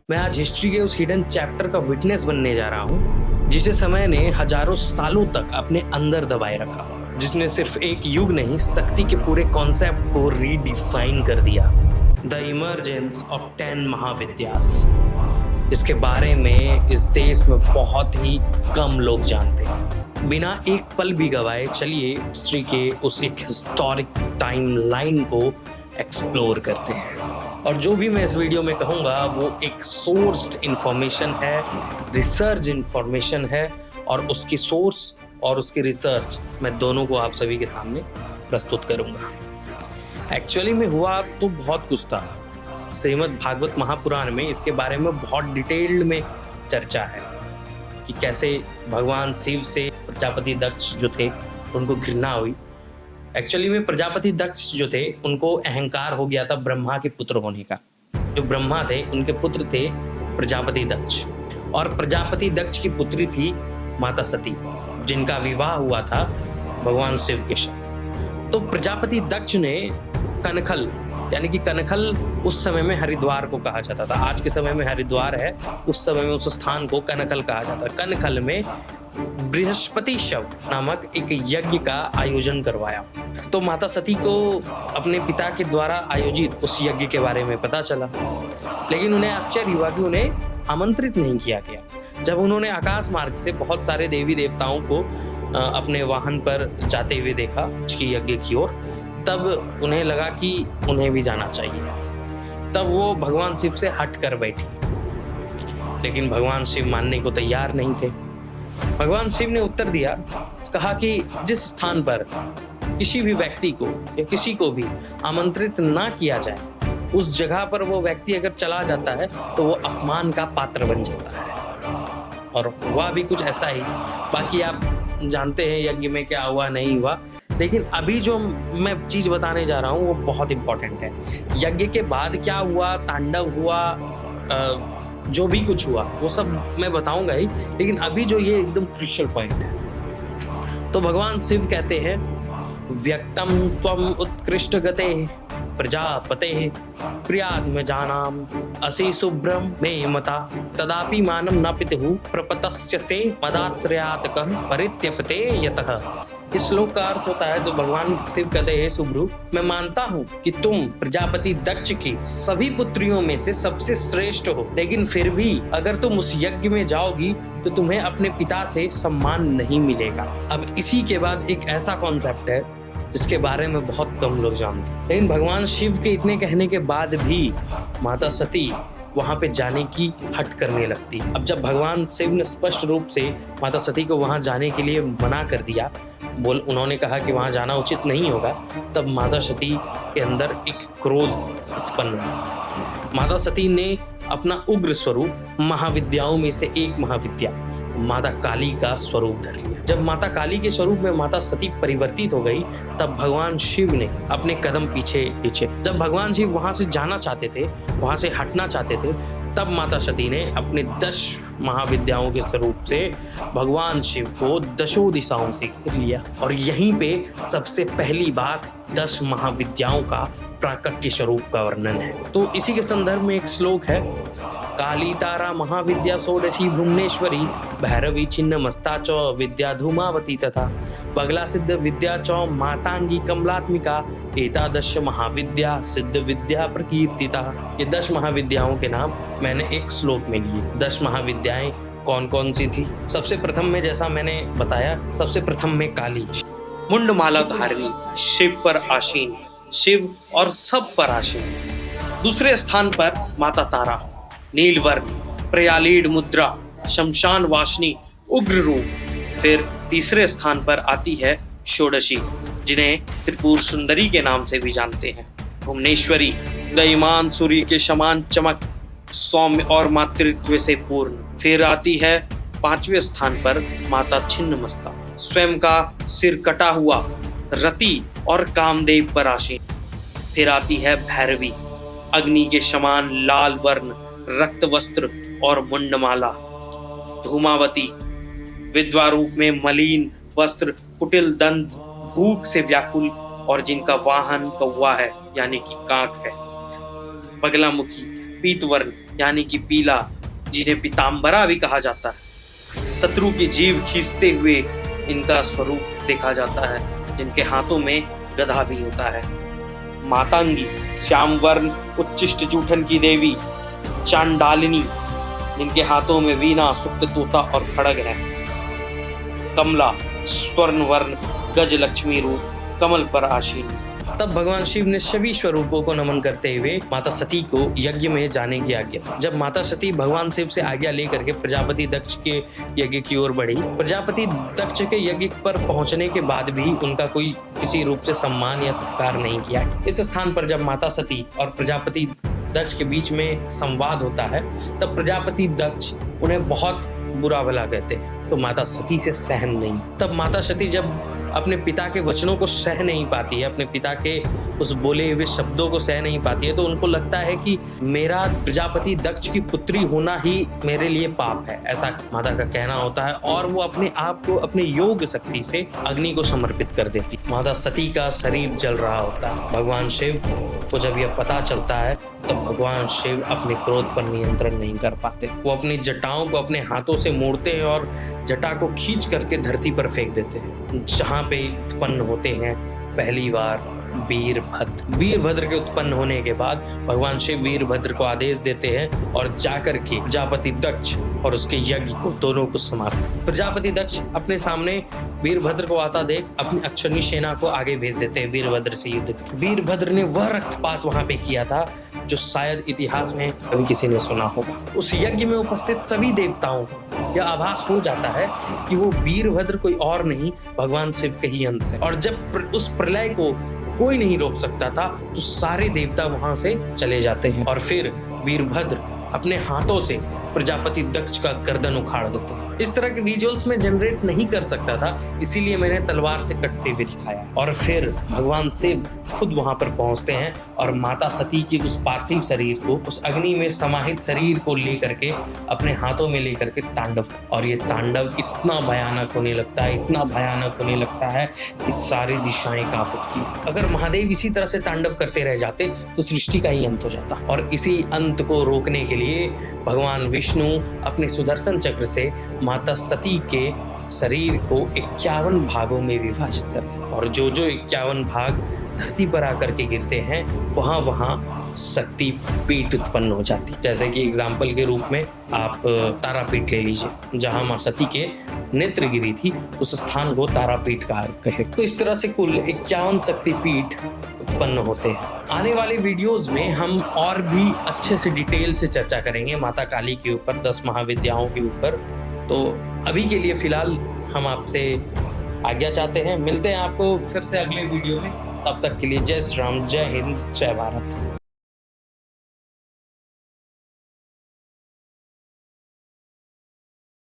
मैं आज हिस्ट्री के उस हिडन चैप्टर का विटनेस बनने जा रहा हूँ जिसे समय ने हजारों सालों तक अपने अंदर दबाए रखा, जिसने सिर्फ एक युग नहीं शक्ति के पूरे कॉन्सेप्ट को रीडिफाइन कर दिया। द इमर्जेंस ऑफ 10 महाविद्यास, जिसके बारे में इस देश में बहुत ही कम लोग जानते हैं। बिना एक पल भी गवाए चलिए हिस्ट्री के उस एक हिस्टोरिक टाइम लाइन को एक्सप्लोर करते हैं। और जो भी मैं इस वीडियो में कहूँगा वो एक सोर्स्ड इंफॉर्मेशन है, रिसर्च इंफॉर्मेशन है, और उसकी सोर्स और उसकी रिसर्च मैं दोनों को आप सभी के सामने प्रस्तुत करूँगा। एक्चुअली में हुआ तो बहुत कुछ था। श्रीमद् भागवत महापुराण में इसके बारे में बहुत डिटेल्ड में चर्चा है कि कैसे भगवान शिव से प्रजापति दक्ष जो थे उनको घृणा हुई। एक्चुअली में प्रजापति दक्ष जो थे उनको अहंकार हो गया था ब्रह्मा के पुत्र होने का। जो ब्रह्मा थे उनके पुत्र थे प्रजापति दक्ष, और प्रजापति दक्ष की पुत्री थी माता सती, जिनका विवाह हुआ था भगवान शिव के साथ। तो प्रजापति दक्ष ने कनखल, यानी कि कनखल उस समय में हरिद्वार को कहा जाता था, आज के समय में हरिद्वार है, उस समय में उस स्थान को कनखल कहा जाता था। कनखल में बृहस्पति शव नामक एक यज्ञ का आयोजन करवाया। तो माता सती को अपने पिता के द्वारा आयोजित उस यज्ञ के बारे में पता चला, लेकिन उन्हें आश्चर्य हुआ कि उन्हें आमंत्रित नहीं किया गया। जब उन्होंने आकाश मार्ग से बहुत सारे देवी देवताओं को अपने वाहन पर जाते हुए देखा उसकी यज्ञ की ओर, तब उन्हें लगा कि उन्हें भी जाना चाहिए। तब वो भगवान शिव से हट कर बैठी, लेकिन भगवान शिव मानने को तैयार नहीं थे। भगवान शिव ने उत्तर दिया, कहा कि जिस स्थान पर किसी भी व्यक्ति को या किसी को भी आमंत्रित ना किया जाए, उस जगह पर वो व्यक्ति अगर चला जाता है तो वो अपमान का पात्र बन जाता है। और हुआ भी कुछ ऐसा ही। बाकी आप जानते हैं यज्ञ में क्या हुआ नहीं हुआ, लेकिन अभी जो मैं चीज बताने जा रहा हूँ वो बहुत इंपॉर्टेंट है। यज्ञ के बाद क्या हुआ, तांडव हुआ, जो भी कुछ हुआ वो सब मैं बताऊंगा ही, लेकिन अभी जो ये एकदम क्रूशियल पॉइंट है। तो भगवान शिव कहते हैं, व्यक्तम त्वम उत्कृष्ट गते प्रजापते प्रियात्म जानाम असि शुभ्रम मे मता तदापि मानम न पितुः प्रपतस्य से मदाश्रयात् कः परित्यपते यतः। इस श्लोक का अर्थ होता है, तो भगवान शिव कहते हैं, सुब्रु, मैं मानता हूँ कि तुम प्रजापति दक्ष की सभी पुत्रियों में से सबसे श्रेष्ठ हो, लेकिन फिर भी अगर तुम उस यज्ञ में जाओगी तो तुम्हें अपने पिता से सम्मान नहीं मिलेगा। अब इसी के बाद एक ऐसा कॉन्सेप्ट है जिसके बारे में बहुत कम लोग जानते हैं, लेकिन भगवान शिव के इतने कहने के बाद भी माता सती वहां पे जाने की हट करने लगती। अब जब भगवान शिव ने स्पष्ट रूप से माता सती को वहां जाने के लिए मना कर दिया, उन्होंने कहा कि वहां जाना उचित नहीं होगा, तब माता सती के अंदर एक क्रोध उत्पन्न हुआ। माता सती ने अपना उग्र स्वरूप महाविद्याओं में से एक महाविद्या माता काली का स्वरूप धर लिया। जब माता काली के स्वरूप में माता सती परिवर्तित हो गई, तब भगवान शिव ने अपने कदम पीछे खींचे। जब भगवान शिव वहां से जाना चाहते थे, वहां से हटना चाहते थे, तब माता सती ने अपने 10 महाविद्याओं के स्वरूप से भगवान शिव को 10 दिशाओं से घेर लिया। और यहीं पे सबसे पहली बात 10 महाविद्याओं का प्राकट्य स्वरूप का वर्णन है। तो इसी के संदर्भ में एक श्लोक है, काली तारा महाविद्या षोडशी भुवनेश्वरी भैरवी छिन्न मस्ता च विद्या धूमावती तथा बगला सिद्ध विद्या च मातांगी कमलात्मिका एतादश महाविद्या सिद्ध विद्या प्रकीर्तिता। ये 10 महाविद्याओं के नाम मैंने एक श्लोक में लिए। 10 महाविद्याएं कौन कौन सी थी? सबसे प्रथम में, जैसा मैंने बताया, सबसे प्रथम में काली, मुंडमाला धारिणी, शिव पर आसीन, शिव और सब पर आसीन। दूसरे स्थान पर माता तारा, नीलवर्ण, प्रयालीड मुद्रा, शमशान वासनी, उग्र रूप। फिर तीसरे स्थान पर आती है षोडशी, जिन्हें त्रिपुर सुंदरी के नाम से भी जानते हैं। भुवनेश्वरी, दयमान सूर्य के समान चमक, सौम्य और मातृत्व से पूर्ण। फिर आती है 5वें स्थान पर माता छिन्नमस्ता, स्वयं का सिर कटा हुआ, रति और कामदेव पर आसीन। फिर आती है भैरवी, अग्नि के समान लाल वर्ण, रक्त वस्त्र और मुंडमाला। धूमावती, विधवा रूप में मलिन वस्त्र, कुटिल दंत, भूख से व्याकुल, और जिनका वाहन कौवा है यानी कि काक है। बगलामुखी, पीतवर्ण यानी कि पीला, जिन्हें पीताम्बरा भी कहा जाता है। शत्रु के जीव खींचते हुए इनका स्वरूप देखा जाता है, जिनके हाथों में गदा भी होता है। मातंगी, श्याम वर्ण उच्चिष्ट जूठन की देवी चांडालिनी, जिनके हाथों में वीणा, सुक्त, तोता और खड़ग है। कमला, स्वर्ण वर्ण गज लक्ष्मी रूप, कमल पर आसीन। तब भगवान शिव ने सभी स्वरूपों को नमन करते हुए माता सती को यज्ञ में जाने की आज्ञा। जब माता सती भगवान शिव से आज्ञा लेकर के प्रजापति दक्ष के यज्ञ की ओर बढ़ी, प्रजापति दक्ष के यज्ञ पर पहुंचने के बाद भी उनका कोई किसी रूप से सम्मान या सत्कार नहीं किया। इस स्थान पर जब माता सती और प्रजापति दक्ष के बीच में संवाद होता है, तब प्रजापति दक्ष उन्हें बहुत बुरा भला कहते हैं, तो माता सती से सहन नहीं। तब माता सती जब अपने पिता के वचनों को सह नहीं पाती है, अपने पिता के उस बोले हुए शब्दों को सह नहीं पाती है, तो उनको लगता है कि मेरा प्रजापति दक्ष की पुत्री होना ही मेरे लिए पाप है, ऐसा माता का कहना होता है। और वो अपने आप को अपने योग शक्ति से अग्नि को समर्पित कर देती। माता सती का शरीर जल रहा होता है। भगवान शिव को जब यह पता चलता है, तब भगवान शिव अपने क्रोध पर नियंत्रण नहीं कर पाते। वो अपनी जटाओं को अपने हाथों से मोड़ते हैं और जटा को खींच करके धरती पर फेंक देते हैं, जहाँ पे उत्पन्न होते हैं पहली बार वीरभद्र। वीरभद्र के उत्पन्न होने के बाद भगवान शिव वीरभद्र को आदेश देते हैं और जाकर के प्रजापति दक्ष और उसके यज्ञ को दोनों को समाप्त। प्रजापति दक्ष अपने सामने वीरभद्र को आता देख अपनी अक्षनी सेना को आगे भेज देते हैं वीरभद्र से युद्ध के। वीरभद्र ने वह रक्तपात वहां पे किया था जो शायद इतिहास में कभी किसी ने सुना होगा। उस यज्ञ में उपस्थित सभी देवताओं को यह आभास हो जाता है कि वो वीरभद्र कोई और नहीं, भगवान शिव के ही अंश है। और जब उस प्रलय को कोई नहीं रोक सकता था, तो सारे देवता वहां से चले जाते हैं और फिर वीरभद्र अपने हाथों से प्रजापति दक्ष का गर्दन उखाड़ देते हैं। इस तरह के विजुअल्स में जनरेट नहीं कर सकता था, इसीलिए मैंने तलवार से कटते हुए दिखाया। और फिर भगवान शिव खुद वहां पर पहुंचते हैं और माता सती की उस पार्थिव शरीर को, उस अग्नि में समाहित शरीर को लेकर के अपने हाथों में लेकर के तांडव, और ये तांडव इतना भयानक होने लगता है, इतना भयानक होने लगता है कि सारी दिशाएं कांप उठती। अगर महादेव इसी तरह से तांडव करते रह जाते तो सृष्टि का ही अंत हो जाता। और इसी अंत को रोकने के लिए भगवान विष्णु अपने सुदर्शन चक्र से माता सती के शरीर को 51 भागों में विभाजित करते हैं, और जो 51 भाग धरती पर आकर के गिरते हैं, वहां शक्ति पीठ उत्पन्न हो जाती। जैसे कि एग्जाम्पल के रूप में आप तारापीठ ले लीजिए, जहां मां सती के नेत्र गिरी थी, उस स्थान को तारापीठ कहा है। तो इस तरह से कुल 51 शक्तिपीठ उत्पन्न होते हैं। आने वाले वीडियोस में हम और भी अच्छे से डिटेल से चर्चा करेंगे माता काली के ऊपर, 10 महाविद्याओं के ऊपर। तो अभी के लिए फिलहाल हम आपसे आज्ञा चाहते हैं, मिलते हैं आपको फिर से अगले वीडियो में। तब तक के लिए जय श्री राम, जय हिंद, जय भारत।